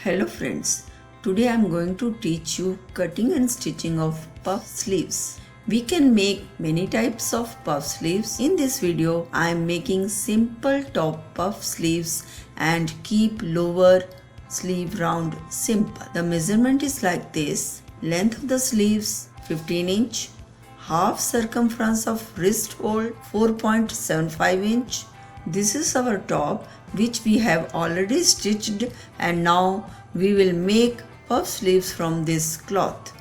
Hello friends, today I am going to teach you cutting and stitching of puff sleeves. We can make many types of puff sleeves. In this video, I am making simple top puff sleeves and keep lower sleeve round simple. The measurement is like this. Length of the sleeves 15 inch, half circumference of wrist hole 4.75 inch. This is our top which we have already stitched, and now we will make puff sleeves from this cloth.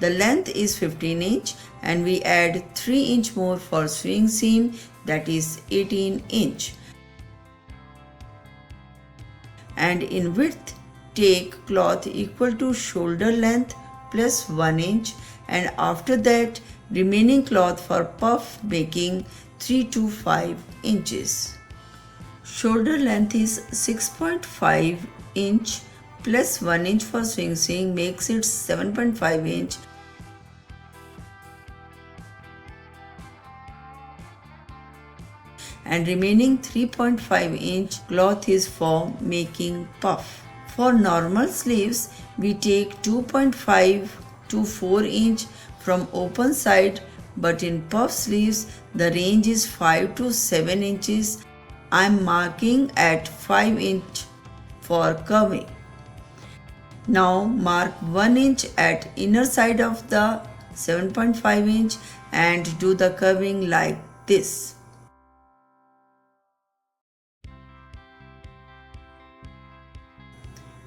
The length is 15 inch and we add 3 inch more for sewing seam, that is 18 inch. And in width, take cloth equal to shoulder length plus 1 inch, and after that remaining cloth for puff making 3 to 5 inches. Shoulder length is 6.5 inch plus 1 inch for sewing seam makes it 7.5 inch. And remaining 3.5 inch cloth is for making puff. For normal sleeves, we take 2.5 to 4 inch from open side, but in puff sleeves, the range is 5 to 7 inches. I am marking at 5 inch for curving. Now mark 1 inch at inner side of the 7.5 inch and do the curving like this.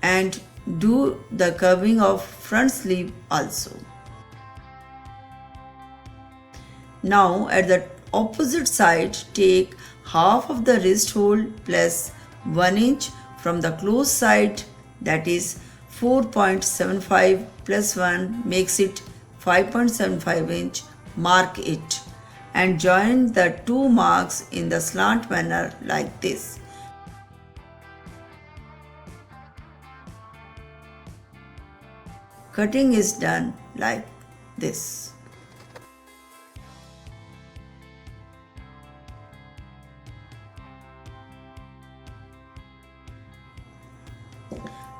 And do the curving of front sleeve also. Now at the opposite side, take half of the wrist hole plus 1 inch from the closed side, that is 4.75 plus 1 makes it 5.75 inch. Mark it and join the two marks in the slant manner like this. Cutting is done like this.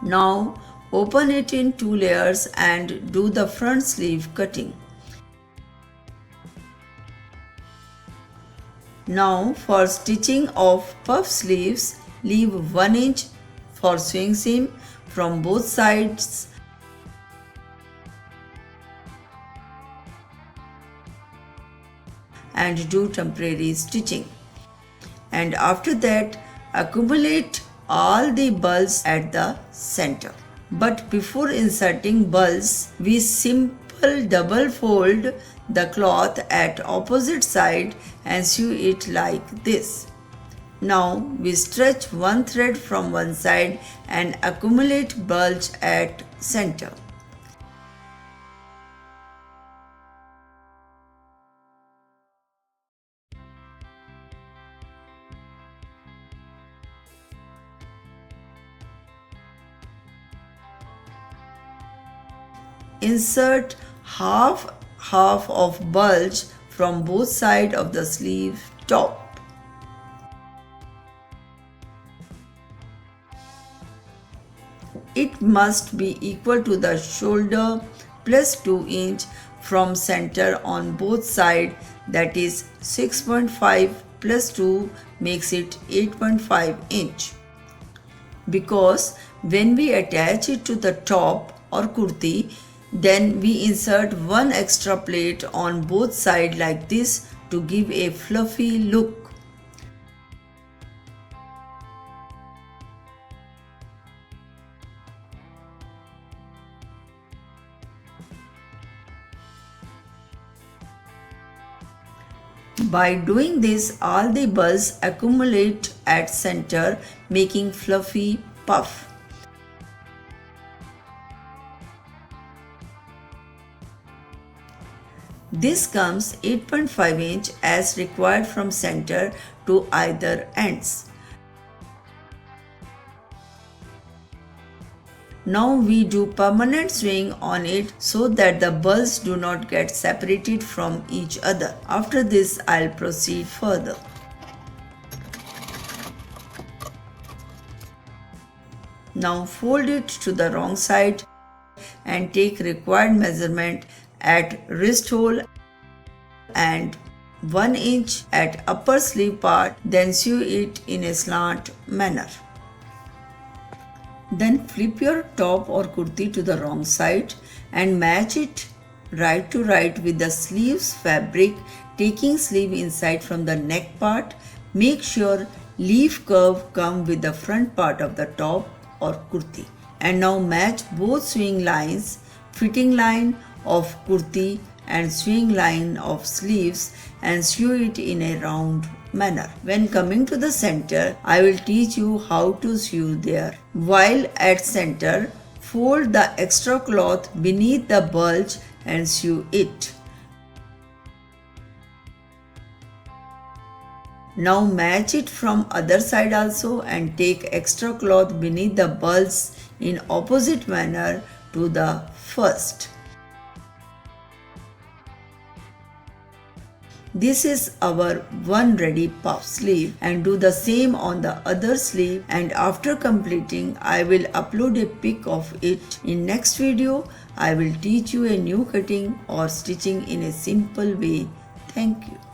Now open it in 2 layers and do the front sleeve cutting. Now for stitching of puff sleeves, leave 1 inch for sewing seam from both sides and do temporary stitching. And after that, accumulate all the bulbs at the center. But before inserting bulbs, we simple double fold the cloth at opposite side and sew it like this. Now we stretch one thread from one side and accumulate bulge at center. Insert half of bulge from both sides of the sleeve top. It must be equal to the shoulder plus 2 inch from center on both sides, that is 6.5 plus 2 makes it 8.5 inch. Because when we attach it to the top or kurti, then we insert one extra plate on both sides like this to give a fluffy look. By doing this, all the bulbs accumulate at center, making fluffy puff. This comes 8.5 inch as required from center to either ends. Now we do permanent sewing on it so that the bulbs do not get separated from each other. After this, I'll proceed further. Now fold it to the wrong side and take required measurement at wrist hole and 1 inch at upper sleeve part, then sew it in a slant manner. Then flip your top or kurti to the wrong side and match it right to right with the sleeves fabric, taking sleeve inside from the neck part. Make sure leaf curve come with the front part of the top or kurti. And now match both sewing lines, fitting line of kurti and sewing line of sleeves, and sew it in a round manner. When coming to the center, I will teach you how to sew there. While at center, fold the extra cloth beneath the bulge and sew it. Now match it from other side also and take extra cloth beneath the bulge in opposite manner to the first. This is our one ready puff sleeve, and do the same on the other sleeve, and after completing I will upload a pic of it. In next video I will teach you a new cutting or stitching in a simple way. Thank you.